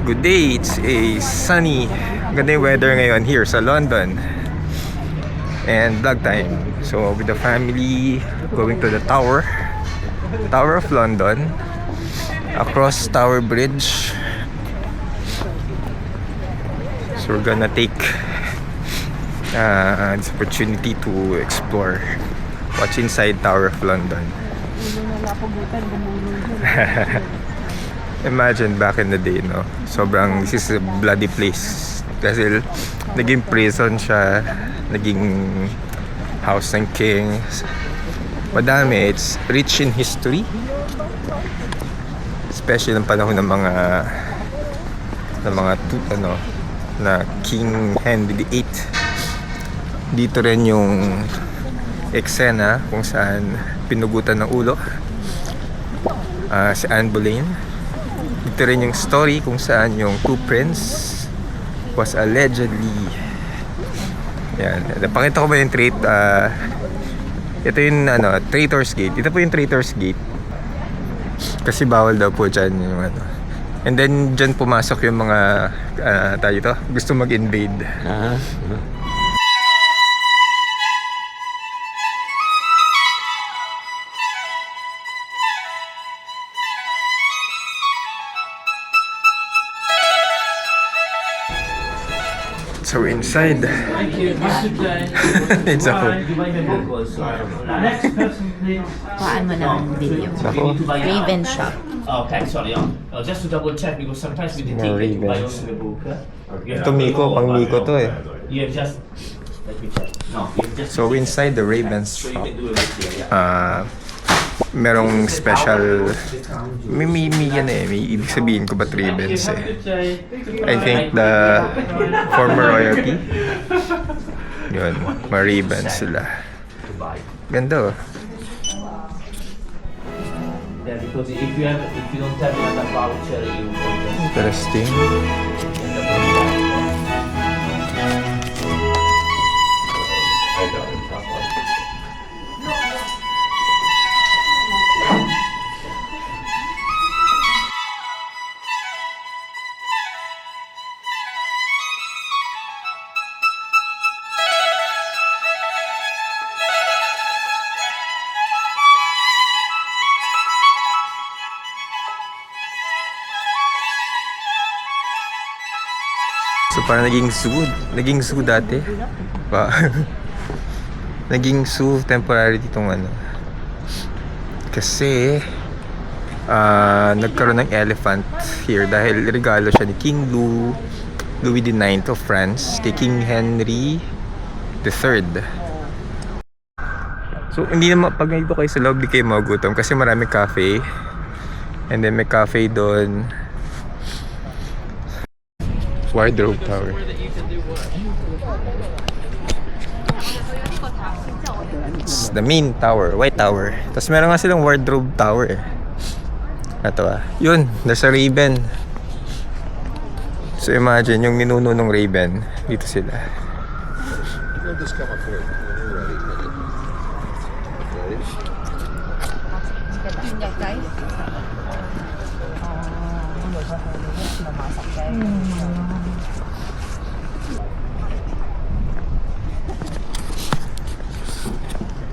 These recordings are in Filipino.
Good day, it's a sunny, ganda yung weather ngayon here sa London. And vlog time. So with the family, going to the Tower of London, across Tower Bridge. So we're gonna take this opportunity to explore what's inside Tower of London. Imagine back in the day, no? Sobrang, this is a bloody place. Kasi naging prison siya, naging house ng kings. Madami, it's rich in history. Especially ng panahon ng mga na King Henry VIII. Dito rin yung eksena kung saan pinugutan ng ulo si Anne Boleyn. Ito rin yung story kung saan yung two prince was allegedly, yan, napakita ko ba yung ito yung Traitor's Gate. Ito po yung Traitor's Gate kasi bawal daw po dyan yung and then dyan pumasok yung mga tayo to gusto mag-invade. So we're inside. It's a whole. Paan mo ng video. Ako? Raven Shop. Okay, sorry. Just to double check because sometimes with the ticket you buy also the book. Ito Miko, pang Miko to eh. You have just let me check. No, you have just. So inside the Raven's So you shop, can do it here. merong special, may yan eh, may ibig sabihin ko ba't Ravens eh. I think the former royalty, yun, mga Ravens sila. Ganda oh. Yeah, because if you don't have another voucher, you will just. Interesting. So parang naging zoo dati. Naging zoo temporary ditong Kasi nagkaroon ng elephant here dahil regalo siya ni King Louis IX of France kay King Henry III. So hindi naman pag nandito kayo sa loob di kayo magugutom kasi marami cafe. And then may cafe doon. Wardrobe Tower. It's the main tower, White Tower. Tapos meron nga silang Wardrobe Tower. Ito yun, nasa Raven. So imagine yung ninuno ng Raven. Dito sila.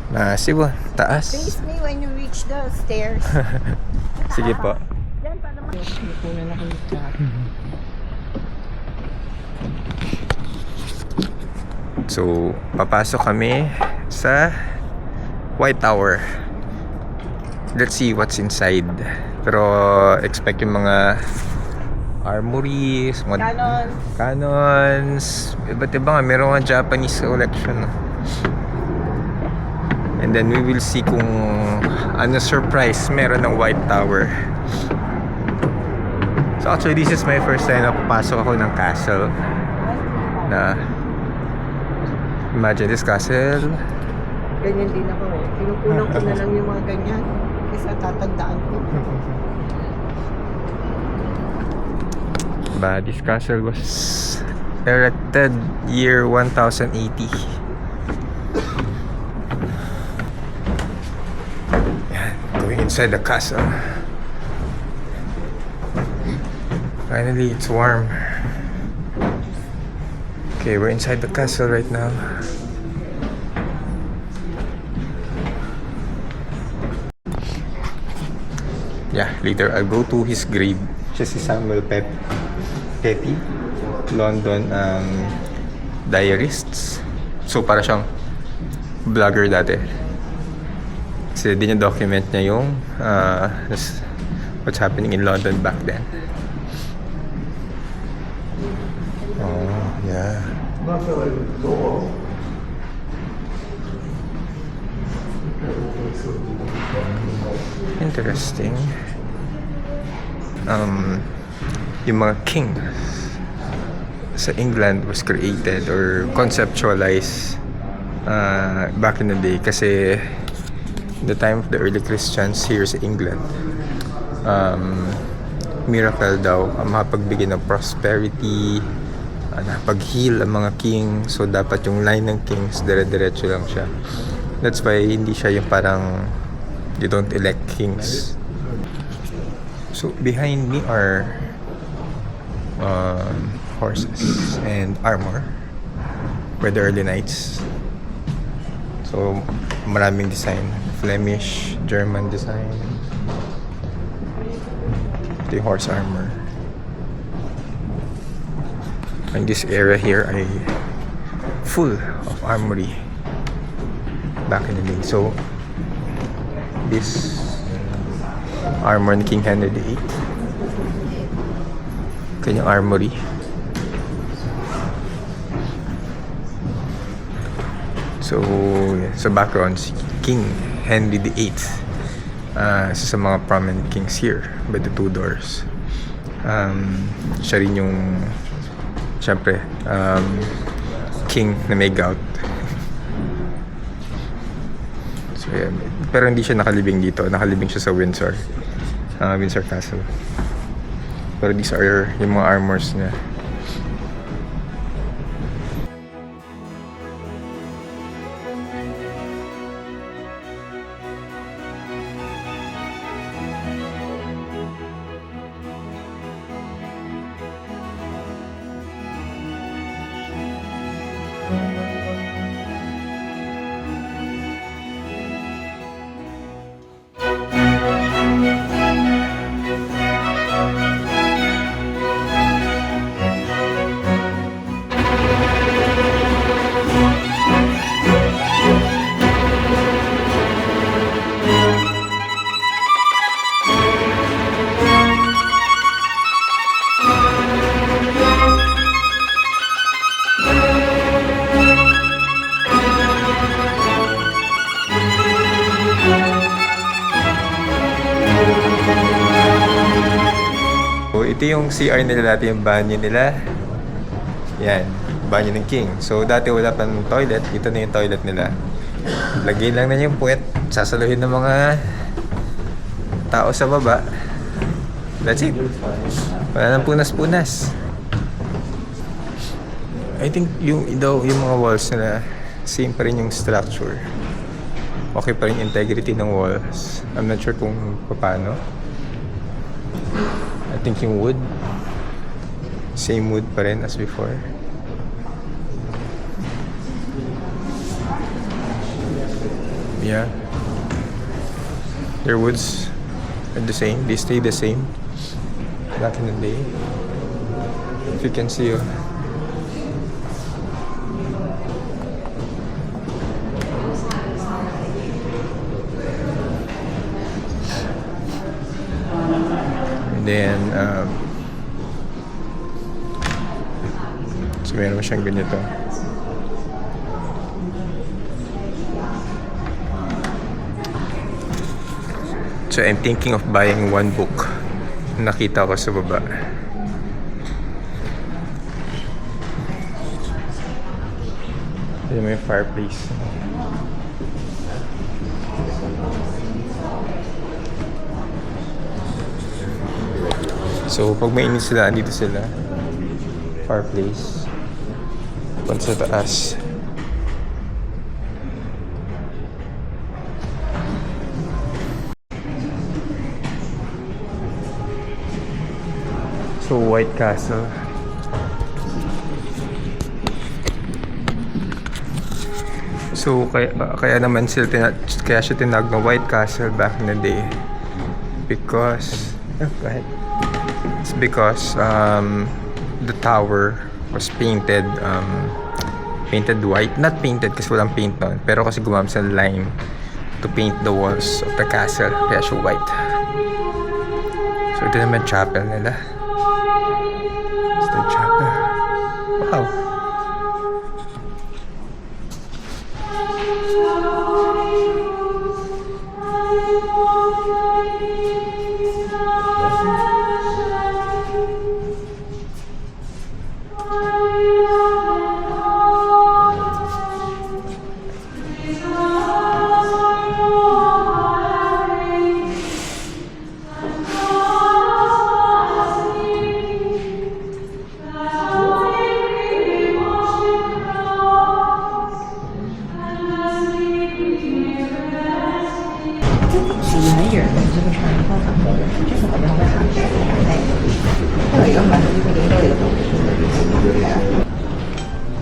Massive, taas. Face me when you reach the stairs. Sige po. So, papasok kami sa White Tower. Let's see what's inside. Pero expect yung mga armories, mga cannons. Iba't iba nga, meron nga Japanese collection. And then we will see kung ano surprise meron ng White Tower. So actually this is my first time na papasok ako ng castle. Na imagine this castle. Ganyan din ako eh. Pinukulang ko na lang yung mga ganyan. Kasi tatandaan ko. But this castle was erected year 1080. Going inside the castle. Finally, it's warm. Okay, we're inside the castle right now. Yeah, later I'll go to his grave. Siya si Samuel Petty, London diarists. So para siyang vlogger dati. Kasi dinadocument niya yung what's happening in London back then. Oh, yeah. Interesting. Yung mga king sa England was created or conceptualized back in the day kasi the time of the early Christians here sa England, miracle daw ang makapagbigay ng prosperity, nakapag-heal ang mga king, so dapat yung line ng kings dire-diretso lang siya. That's why hindi siya yung parang you don't elect kings. So behind me are horses and armor by the early knights. So maraming design, Flemish, German design. The horse armor. And this area here ay full of armory back in the day. So this armor ni King Henry VIII, kanyang armory. So sa background, si King Henry VIII, isa sa mga prominent kings here by the Tudors. Siya rin yung syempre king na may gout. So yeah, pero hindi siya nakalibing dito. Nakalibing siya sa Windsor Castle. Pero these are yung mga armors niya. Ito yung CR nila dati, yung banyo nila. Yan, banyo ng king. So dati wala pang toilet, ito na yung toilet nila. Lagay lang na yung puwet, sasaluhin ng mga tao sa baba. That's it. Wala nang punas-punas. I think yung mga walls nila, same pa rin yung structure. Okay pa rin yung integrity ng walls. I'm not sure kung paano. I think yung wood, same wood pa rin as before. Yeah, their woods are the same. They stay the same back in the day. If you can see, then so meron siyang ganito. So I'm thinking of buying one book. Nakita ko sa baba. Ito may fireplace. So, pag mainit sila, andito sila. Fireplace. Punta sa taas. So, White Castle. So, kaya naman kaya siya tinawag na White Castle back in the day. Because, go ahead. It's because the tower was painted white. Not painted kasi walang paint doon. Pero kasi gumamit sa lime to paint the walls of the castle. Kaya siya white. So, ito naman chapel nila. It's the chapel. Wow.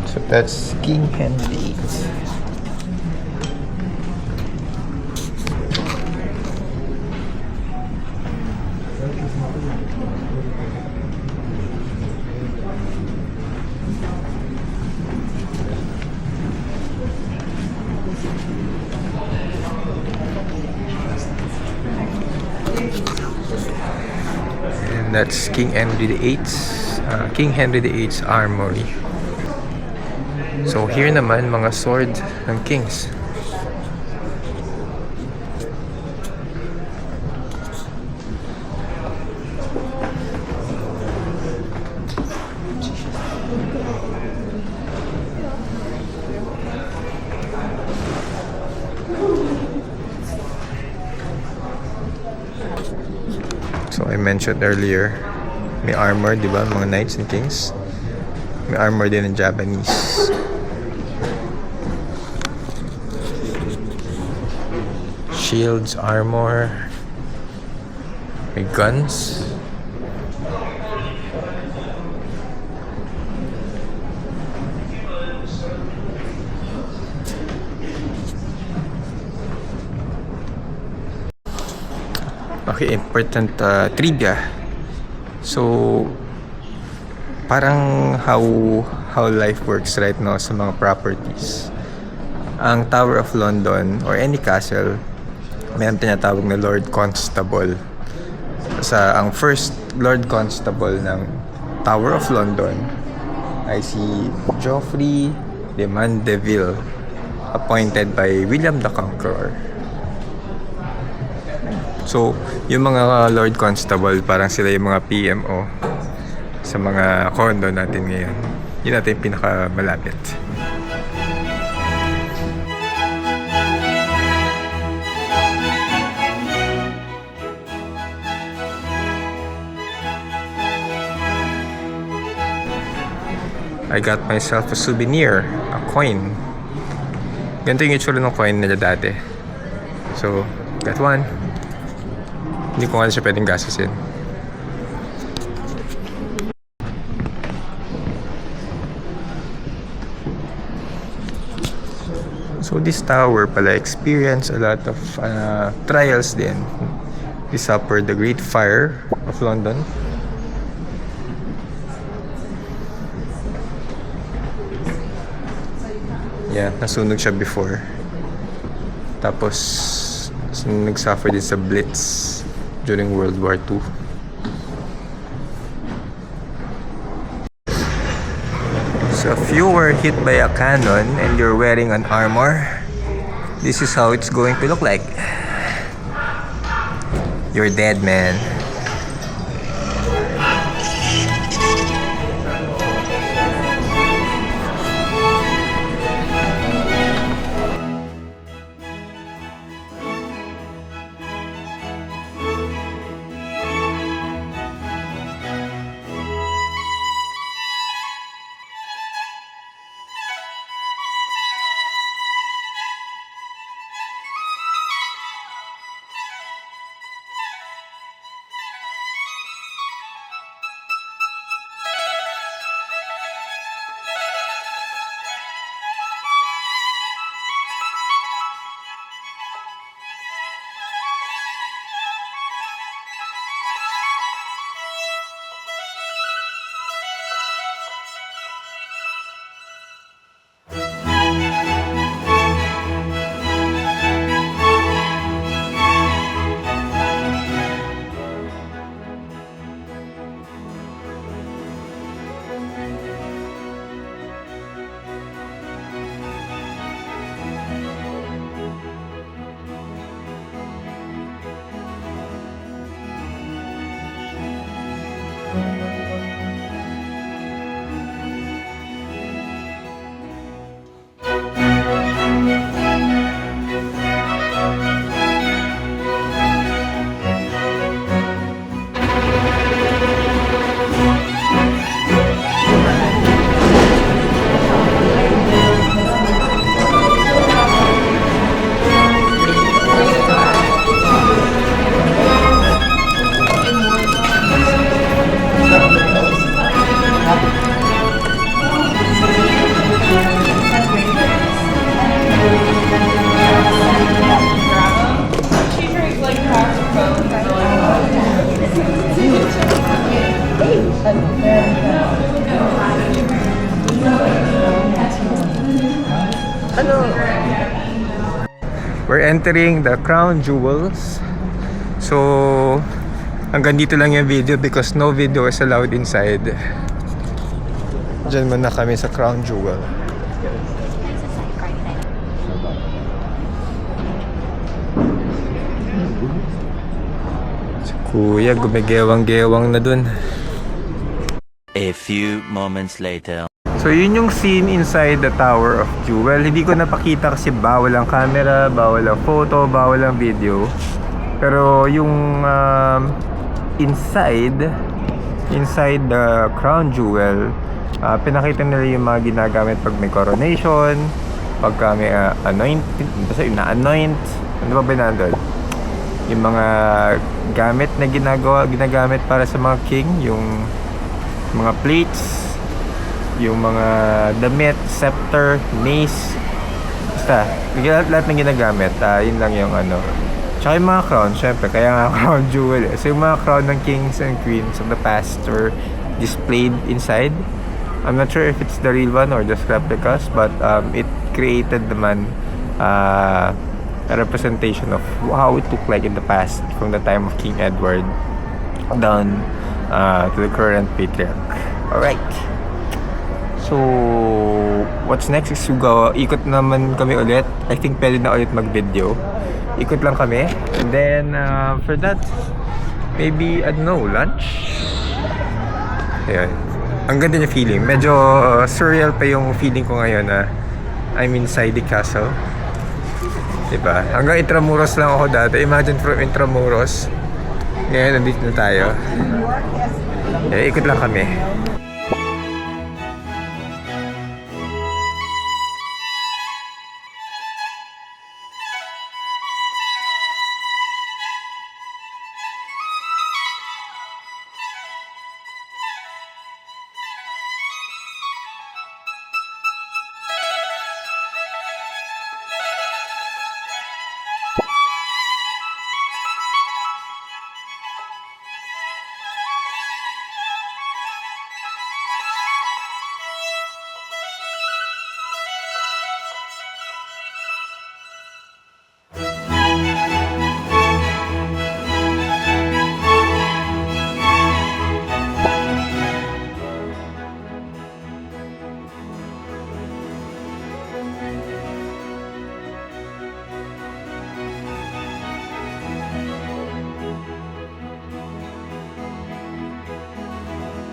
So that's King Henry VIII. And that's King Henry VIII's King Henry VIII's armory. So here naman mga sword ng kings. So I mentioned earlier, may armor, di ba, mga knights and kings. May armor din ng Japanese. Shields, armor, may guns. Okay, important trivia. So, parang how life works right now sa mga properties. Ang Tower of London or any castle, may tinatawag na Lord Constable. Ang first Lord Constable ng Tower of London ay si Geoffrey de Mandeville, appointed by William the Conqueror. So, yung mga Lord Constable, parang sila yung mga PMO sa mga condo natin ngayon. Yun natin yung pinakamalapit. I got myself a souvenir, a coin. Ganito yung itsura ng coin nila dati. So, got one. Hindi ko nga siya pwedeng gastusin. So this tower pala experience a lot of trials din. We suffered the Great Fire of London. Yeah, nasunog siya before. Tapos nag-suffer din sa Blitz during World War II. So if you were hit by a cannon and you're wearing an armor, this is how it's going to look like. You're dead, man. Ano? We're entering the Crown Jewels. So, hanggang dito lang yung video because no video is allowed inside. Diyan muna kami sa Crown Jewel. Si Kuya, gumigewang-gewang na dun. A few moments later. So yun yung scene inside the Tower of Jewel. Hindi ko napakita kasi bawal ang camera, bawal ang photo, bawal ang video. Pero yung inside the Crown Jewel, pinakita nila yung mga ginagamit pag may coronation, pagka may basta ina-anoint, ano ba nandun? Yung mga gamit na ginagamit para sa mga king, yung mga plates, yung mga damit, scepter, mace, basta lahat ng ginagamit, yun lang yung ano. Tsaka yung mga crown, syempre, kaya nga crown jewel. So yung mga crown ng kings and queens of the past were displayed inside. I'm not sure if it's the real one or just replicas, but it created naman a representation of how it looked like in the past from the time of King Edward down to the current patriarch. Alright. So, what's next is ikot naman kami ulit. I think pwede na ulit mag-video. Ikot lang kami. And then, for that, maybe, I don't know, lunch? Ayan. Ang ganda niya feeling. Medyo surreal pa yung feeling ko ngayon na I'm inside the castle. Diba? Hanggang Intramuros lang ako dati. Imagine from Intramuros. Ngayon, nandito na tayo. Ikot lang kami.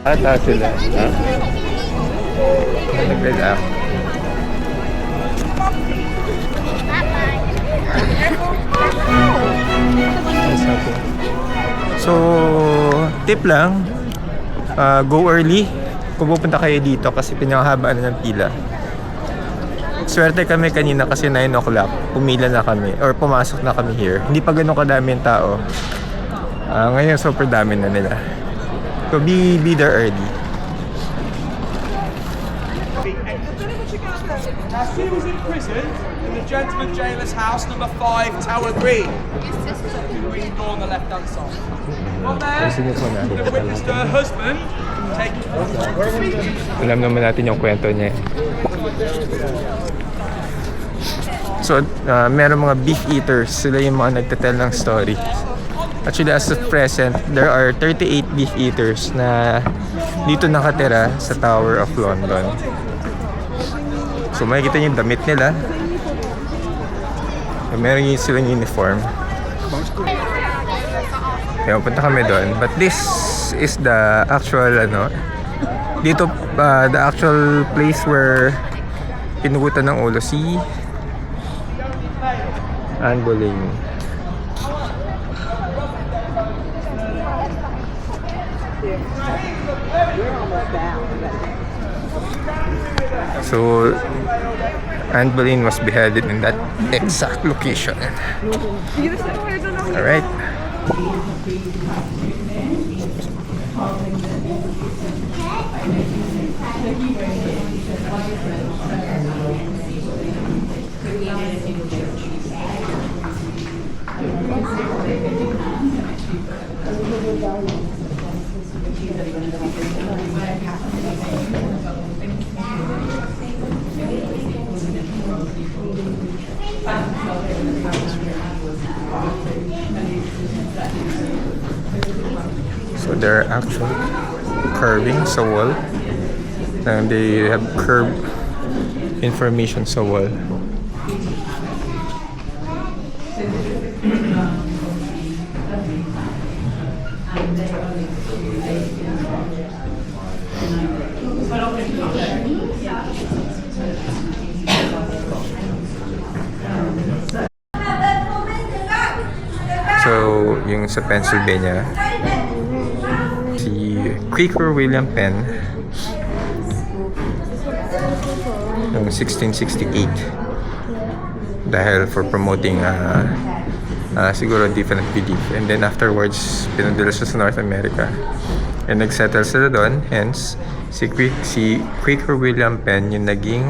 Ata sila. Ha? Nag-relax. So, tip lang, go early kung pupunta kayo dito kasi pinakahabaan na ng pila. Swerte kami kanina kasi 9 o'clock, pumila na kami or pumasok na kami here. Hindi pa ganun kadami yung tao. Ngayon super dami na nila. So be there early. She was in prison in the gentleman jailer's house, number 5, Tower Green. Green door on the left-hand side. One there, the witness to her husband. Alam naman natin yung kwento niya. So, meron mga beef eaters. Sila yung mga nagtatel ng story. Actually, as of present, there are 38 beef eaters na dito nakatira sa Tower of London. So, makikita niyo yung damit nila. So, meron yung silang uniform. Kaya punta kami doon. But this is the actual, dito, the actual place where pinugutan ng ulo si Anne Boleyn. So, Anne Boleyn was beheaded in that exact location. Alright. So there are actual curving sa wall. And they have curved information sa wall. So, yung sa Pennsylvania, si Quaker William Penn noong 1668 dahil for promoting siguro different belief, and then afterwards pinadala siya sa North America and nagsettle sila doon. Hence si Quaker William Penn yung naging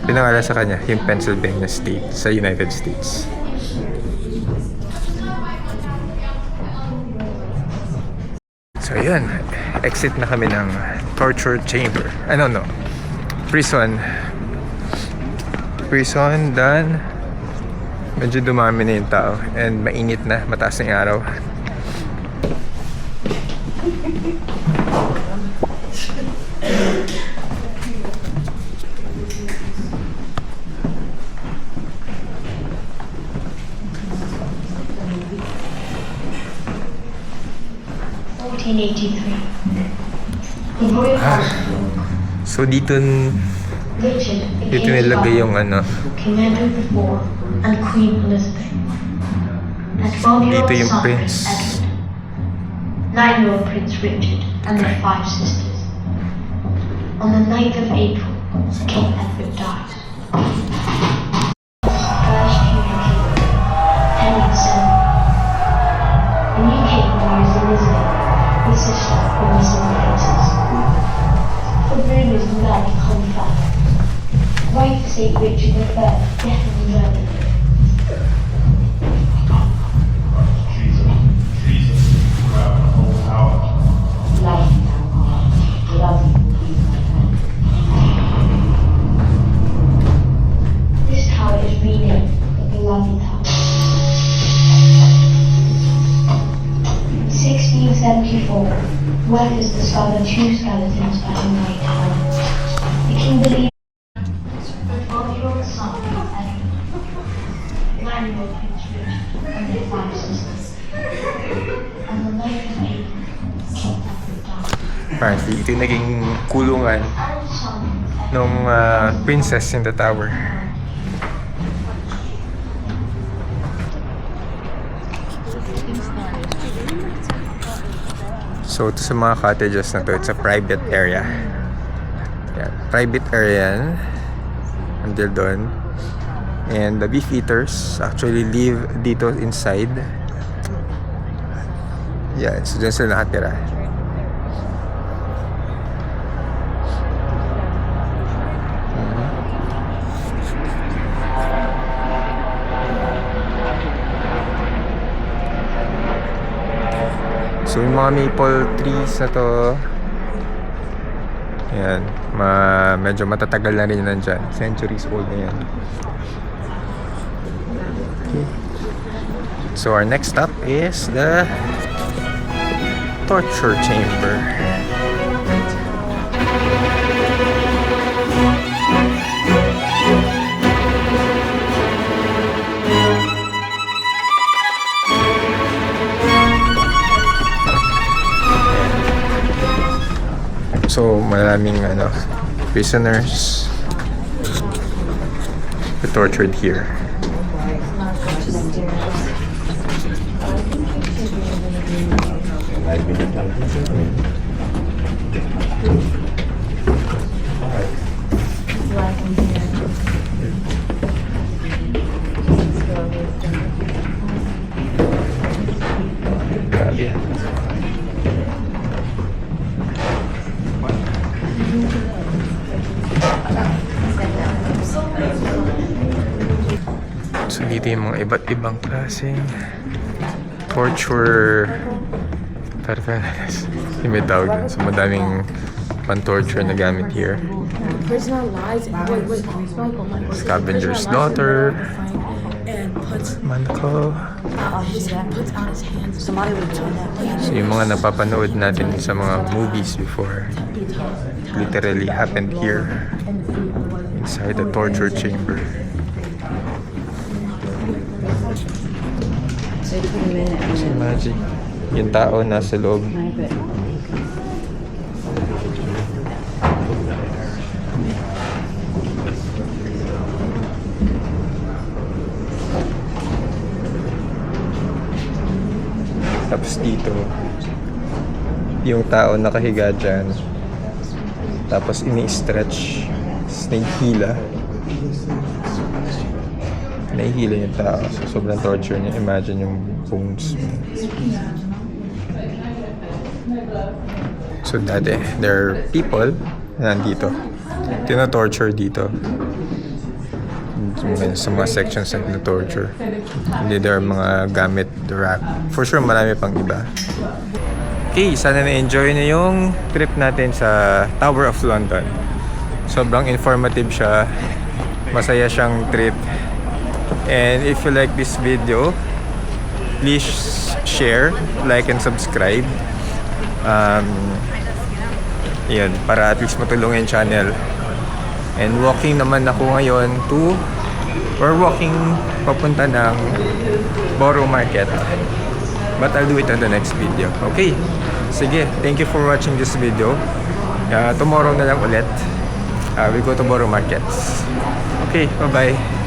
pinangalan sa kanya yung Pennsylvania State sa United States. So yun, exit na kami ng torture chamber. Prison. Dan medyo dumami na yung tao and mainit na, mataas na yung araw. So dito nilagay yung dito yung prince. 9-year-old Prince Richard and their 5 sisters. On the 9th of April, King Edward died. First human king, Henry VII. The new king marries Elizabeth, the sister of the missing princess. The groom is Mary Comfort, wife of St. Richard III, death of Merlin. This tower is renamed the Beloved Tower. 1674, workers discovered 2 skeletons at the White Tower. The king believed the 12-year-old son of Edward, 9-year-old Prince Richard and their 5 sisters. On the 9th of April, King Edward died. Apparently, ito yung naging kulungan nung princess in the tower. So, ito sa mga cottages na to, it's a private area. Yan, private area yan. Until doon. And the beef eaters actually live dito inside. Yan, so dyan sila nakatira. So yung mga maple trees na to, yan, medyo matatagal na rin nandyan. Centuries old na yan. Okay. So our next stop is the torture chamber. So, maraming prisoners were tortured here. Grabe. So dito yung mga iba't ibang klaseng torture Carcanas. Yung may tawag dun. So, madaming pan-torture na gamit here. Prisoner lies and wait, Michael. Scavenger's daughter. And puts Manako. puts out his hands. Somebody would turn that. So, yung mga napapanood natin sa mga movies before literally happened here inside the torture chamber. So, imagine yung tao nasa loob. Tapos dito, yung tao nakahiga dyan. Tapos ini-stretch. Nahihila. Nahihila yung tao. So, sobrang torture niya. Imagine yung bones. So, dati, there are people na nandito. Tino-torture dito. Sa mga sections na torture. Hindi there are mga gamit rack. For sure, marami pang iba. Okay, sana na-enjoy na yung trip natin sa Tower of London. Sobrang informative siya. Masaya siyang trip. And if you like this video, please share, like, and subscribe. Yan, para at least matulungan yung channel. And walking naman ako ngayon we're walking papunta ng Borough Market. But I'll do it on the next video. Okay, sige, thank you for watching this video. Tomorrow na lang ulit. We go to Borough Market. Okay, bye-bye.